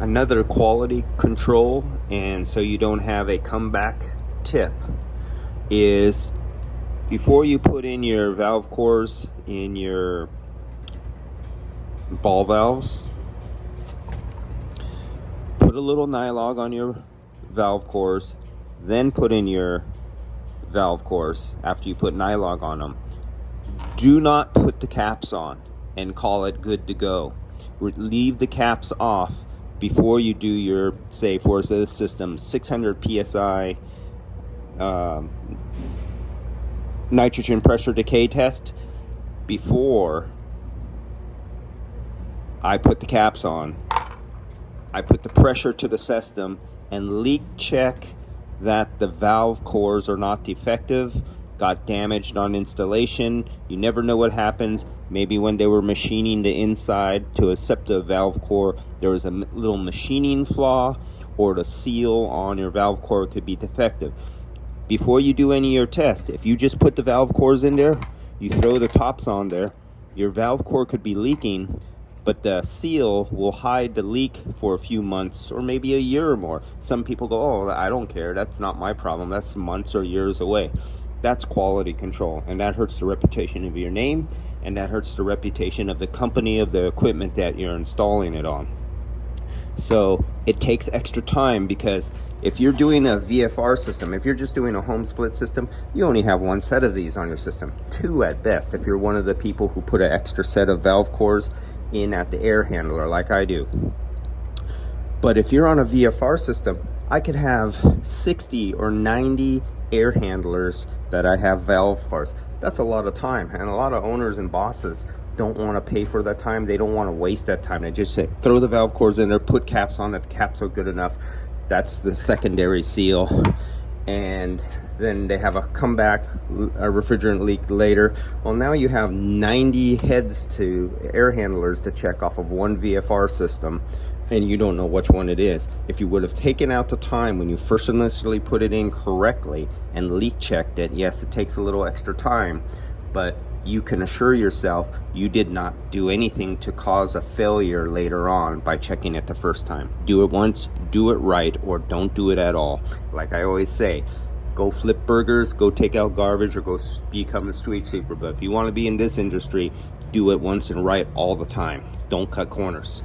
Another quality control, and so you don't have a comeback tip, is before you put in your valve cores in your ball valves, put a little nylog on your valve cores, then put in your valve cores after you put nylog on them. Do not put the caps on and call it good to go. Leave the caps off before you do your, say for this system, 600 psi nitrogen pressure decay test. Before I put the caps on, I put the pressure to the system and leak check that the valve cores are not defective, got damaged on installation. You never know what happens. Maybe when they were machining the inside to accept the valve core, there was a little machining flaw, or the seal on your valve core could be defective. Before you do any of your tests, if you just put the valve cores in there, you throw the tops on there, your valve core could be leaking, but the seal will hide the leak for a few months or maybe a year or more. Some people go, oh, I don't care, that's not my problem, that's months or years away. That's quality control, and that hurts the reputation of your name, and that hurts the reputation of the company of the equipment that you're installing it on. So it takes extra time, because if you're doing a VFR system, if you're just doing a home split system, you only have one set of these on your system, two at best, if you're one of the people who put an extra set of valve cores in at the air handler like I do. But if you're on a VFR system, I could have 60 or 90 air handlers that I have valve cores. That's a lot of time, and a lot of owners and bosses don't want to pay for that time. They don't want to waste that time. They just say, throw the valve cores in there, put caps on it, the caps are good enough. That's the secondary seal. And then they have a comeback, a refrigerant leak later. Well, now you have 90 heads to air handlers to check off of one VFR system, and you don't know which one it is. If you would have taken out the time when you first initially put it in correctly and leak checked it, yes, it takes a little extra time, but you can assure yourself you did not do anything to cause a failure later on by checking it the first time. Do it once, do it right, or don't do it at all. Like I always say, go flip burgers, go take out garbage, or go become a street sweeper. But if you want to be in this industry, do it once and right all the time. Don't cut corners.